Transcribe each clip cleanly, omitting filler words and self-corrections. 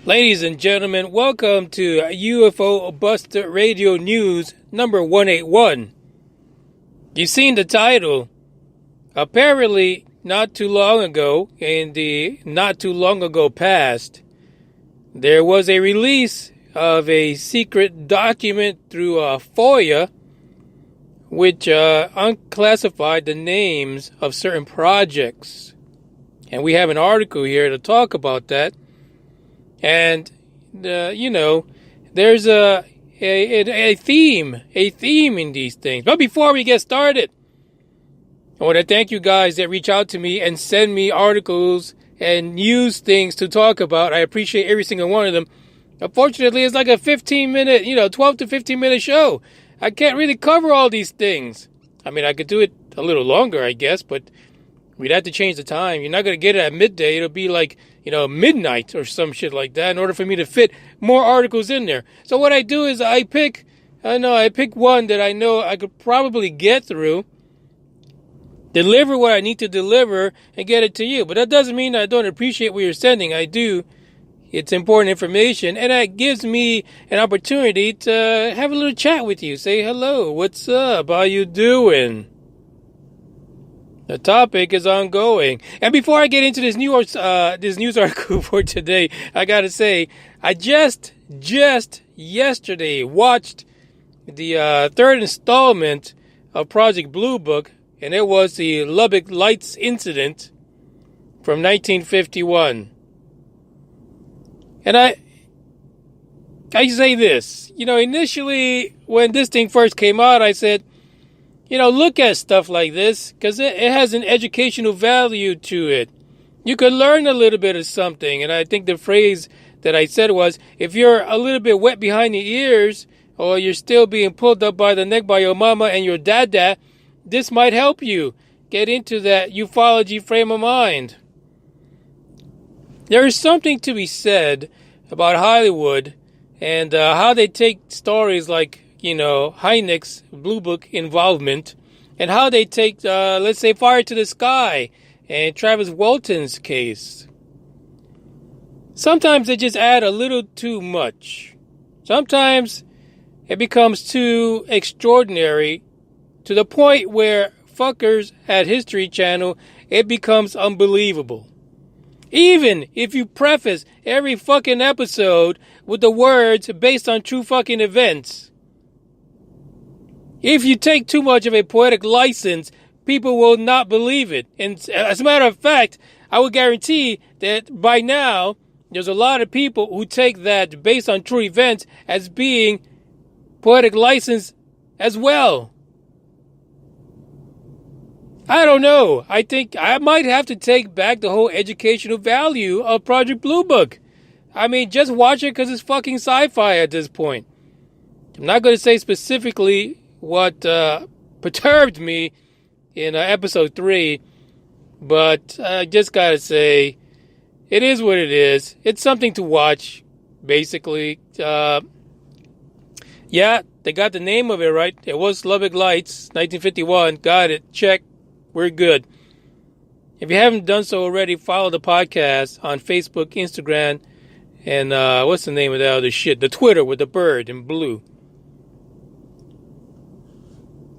Ladies and gentlemen, welcome to UFO Buster Radio News number 181. You've seen the title. Apparently, not too long ago, in the not too long ago past, there was a release of a secret document through FOIA, which unclassified the names of certain projects. And we have an article here to talk about that. And, there's a theme in these things. But before we get started, I want to thank you guys that reach out to me and send me articles and news things to talk about. I appreciate every single one of them. Unfortunately, it's like a 15-minute, 12 to 15-minute show. I can't really cover all these things. I mean, I could do it a little longer, I guess, but we'd have to change the time. You're not going to get it at midday. It'll be like, midnight or some shit like that in order for me to fit more articles in there. So what I do is I pick one that I know I could probably get through, deliver what I need to deliver, and get it to you. But that doesn't mean I don't appreciate what you're sending. I do. It's important information, and that gives me an opportunity to have a little chat with you. Say hello. What's up? How you doing? The topic is ongoing. And before I get into this news article for today, I gotta say, I just yesterday watched the third installment of Project Blue Book, and it was the Lubbock Lights incident from 1951. And I say this, initially when this thing first came out, I said, look at stuff like this because it has an educational value to it. You could learn a little bit of something. And I think the phrase that I said was, if you're a little bit wet behind the ears or you're still being pulled up by the neck by your mama and your dada, this might help you get into that ufology frame of mind. There is something to be said about Hollywood and how they take stories like Hynek's Blue Book involvement, and how they take, let's say, Fire to the Sky and Travis Walton's case. Sometimes they just add a little too much. Sometimes it becomes too extraordinary to the point where fuckers at History Channel, it becomes unbelievable. Even if you preface every fucking episode with the words based on true fucking events. If you take too much of a poetic license, people will not believe it. And as a matter of fact, I would guarantee that by now, there's a lot of people who take that based on true events as being poetic license as well. I don't know. I think I might have to take back the whole educational value of Project Blue Book. I mean, just watch it because it's fucking sci-fi at this point. I'm not going to say specifically what perturbed me in episode 3, but I just gotta say, it is what it is. It's something to watch, basically. Yeah, they got the name of it right. It was Lubbock Lights, 1951. Got it. Check. We're good. If you haven't done so already, follow the podcast on Facebook, Instagram, and what's the name of that other shit? The Twitter with the bird in blue.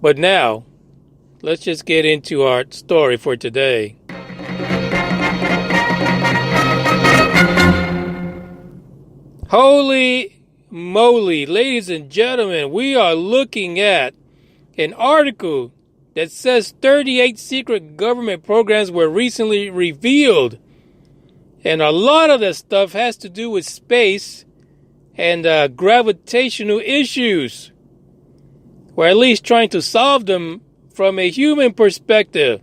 But now, let's just get into our story for today. Holy moly, ladies and gentlemen, we are looking at an article that says 38 secret government programs were recently revealed. And a lot of that stuff has to do with space and gravitational issues. Or at least trying to solve them from a human perspective.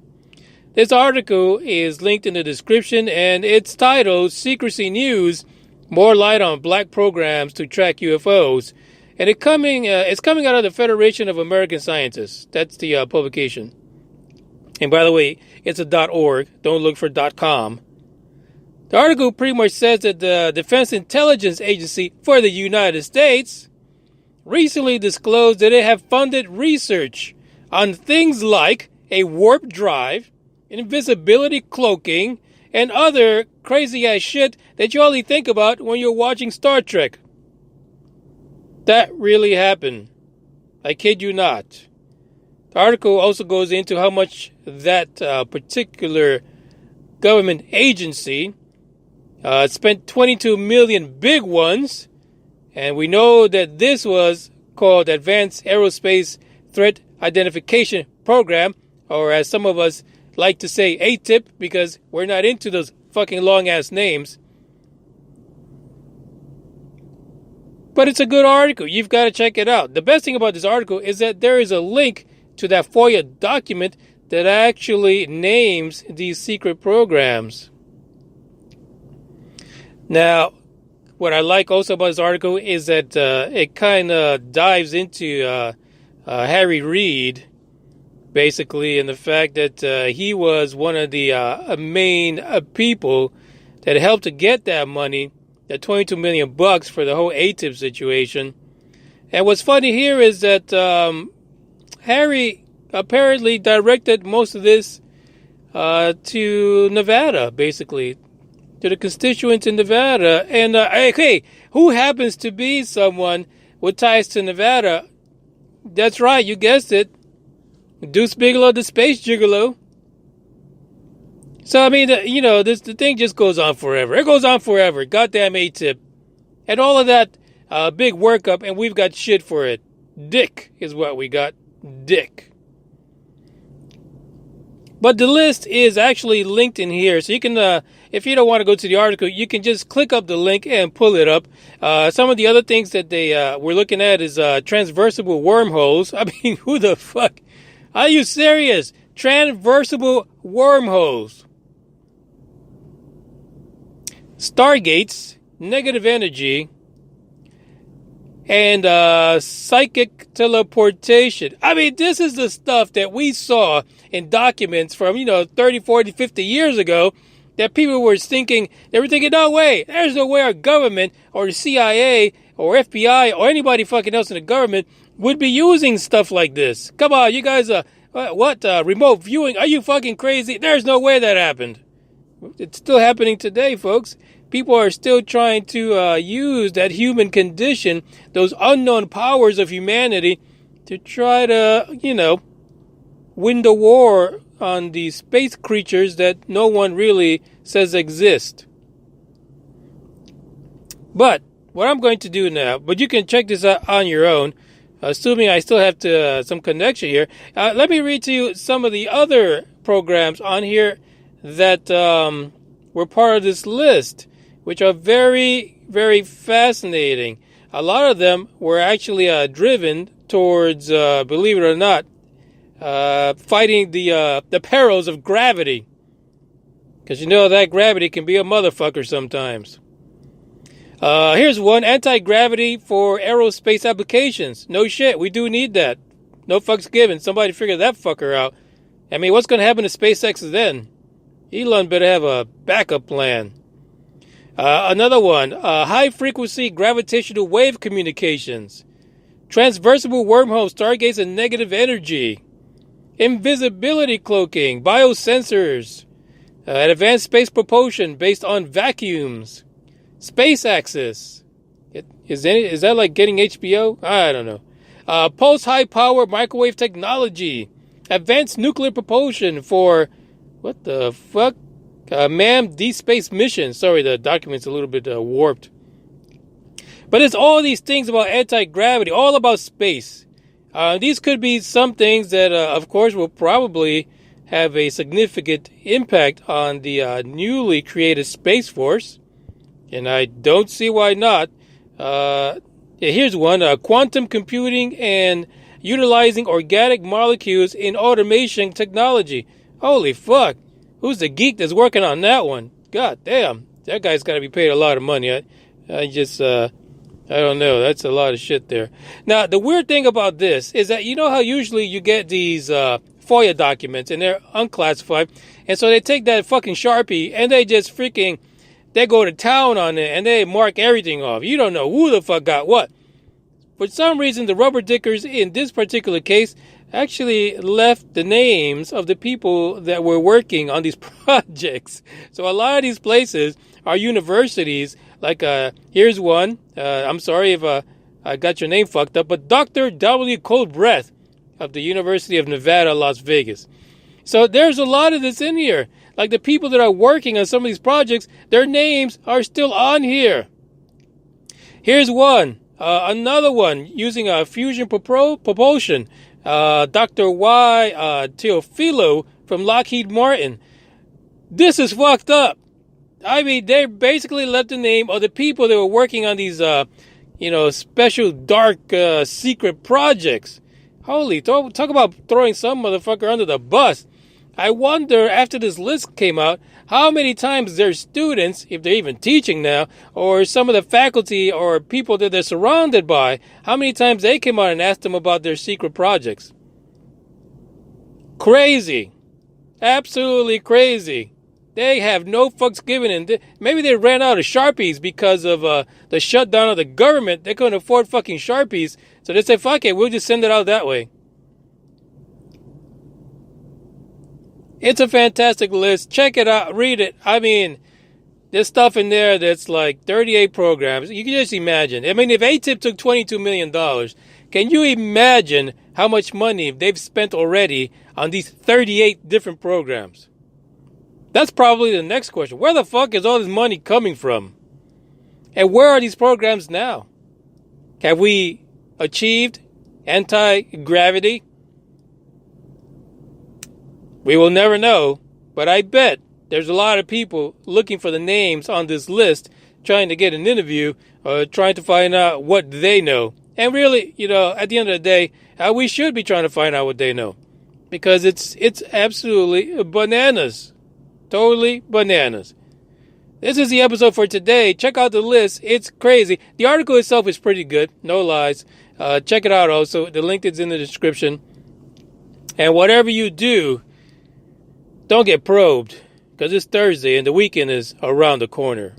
This article is linked in the description, and it's titled Secrecy News, More Light on Black Programs to Track UFOs. And it's coming out of the Federation of American Scientists. That's the publication. And by the way, it's a .org. Don't look for .com. The article pretty much says that the Defense Intelligence Agency for the United States recently disclosed that it have funded research on things like a warp drive, invisibility cloaking, and other crazy ass shit that you only think about when you're watching Star Trek. That really happened. I kid you not. The article also goes into how much that particular government agency spent 22 million big ones, and we know that this was called Advanced Aerospace Threat Identification Program, or as some of us like to say, ATIP, because we're not into those fucking long-ass names. But it's a good article. You've got to check it out. The best thing about this article is that there is a link to that FOIA document that actually names these secret programs. Now, what I like also about this article is that it kind of dives into Harry Reid, basically, and the fact that he was one of the main people that helped to get that money, that $22 million for the whole ATIP situation. And what's funny here is that Harry apparently directed most of this to Nevada, basically, to the constituents in Nevada. And hey, who happens to be someone with ties to Nevada? That's right, you guessed it. Deuce Bigelow, the space gigolo. So, I mean, the thing just goes on forever. It goes on forever. Goddamn ATIP. And all of that big workup, and we've got shit for it. Dick is what we got. Dick. But the list is actually linked in here. So you can, if you don't want to go to the article, you can just click up the link and pull it up. Some of the other things that they were looking at is transversible wormholes. I mean, who the fuck? Are you serious? Transversible wormholes. Stargates, negative energy, and psychic teleportation. I mean, this is the stuff that we saw in documents from, 30, 40, 50 years ago that people were thinking, no way, there's no way our government or the CIA or FBI or anybody fucking else in the government would be using stuff like this. Come on, you guys, remote viewing? Are you fucking crazy? There's no way that happened. It's still happening today, folks. People are still trying to use that human condition, those unknown powers of humanity, to try to, win the war on these space creatures that no one really says exist. But what I'm going to do now, but you can check this out on your own, assuming I still have some connection here. Let me read to you some of the other programs on here that were part of this list, which are very, very fascinating. A lot of them were actually driven towards, believe it or not, fighting the perils of gravity. Because that gravity can be a motherfucker sometimes. Here's one, anti-gravity for aerospace applications. No shit, we do need that. No fucks given. Somebody figure that fucker out. I mean, what's going to happen to SpaceX then? Elon better have a backup plan. Another one, high-frequency gravitational wave communications. Transversible wormholes, stargates, and negative energy. Invisibility cloaking, biosensors. Advanced space propulsion based on vacuums. Space axis. Is that like getting HBO? I don't know. Pulse high power microwave technology. Advanced nuclear propulsion for, what the fuck? Manned deep space mission. Sorry, the document's a little bit warped. But it's all these things about anti-gravity, all about space. These could be some things that, of course, will probably have a significant impact on the newly created Space Force. And I don't see why not. Here's one. Quantum computing and utilizing organic molecules in automation technology. Holy fuck. Who's the geek that's working on that one? God damn. That guy's got to be paid a lot of money. I don't know. That's a lot of shit there. Now, the weird thing about this is that how usually you get these FOIA documents and they're unclassified. And so they take that fucking Sharpie and they just they go to town on it and they mark everything off. You don't know who the fuck got what. For some reason, the rubber dickers in this particular case actually left the names of the people that were working on these projects. So a lot of these places are universities. Like, here's one. I'm sorry if I got your name fucked up, but Dr. W. Cold Breath of the University of Nevada, Las Vegas. So there's a lot of this in here. Like the people that are working on some of these projects, their names are still on here. Here's one. Another one using a fusion propulsion. Dr. Y. Teofilo from Lockheed Martin. This is fucked up. I mean, they basically left the name of the people that were working on these, special dark secret projects. Holy, talk about throwing some motherfucker under the bus. I wonder, after this list came out, how many times their students, if they're even teaching now, or some of the faculty or people that they're surrounded by, how many times they came out and asked them about their secret projects. Crazy. Absolutely crazy. They have no fucks given. And maybe they ran out of Sharpies because of the shutdown of the government. They couldn't afford fucking Sharpies. So they said, fuck it, we'll just send it out that way. It's a fantastic list. Check it out. Read it. I mean, there's stuff in there that's like 38 programs. You can just imagine. I mean, if ATIP took $22 million, can you imagine how much money they've spent already on these 38 different programs? That's probably the next question. Where the fuck is all this money coming from? And where are these programs now? Have we achieved anti-gravity? We will never know, but I bet there's a lot of people looking for the names on this list, trying to get an interview, or trying to find out what they know. And really, at the end of the day, we should be trying to find out what they know. Because it's absolutely bananas. Totally bananas. This is the episode for today. Check out the list. It's crazy. The article itself is pretty good. No lies. Check it out also. The link is in the description. And whatever you do, don't get probed, because it's Thursday and the weekend is around the corner.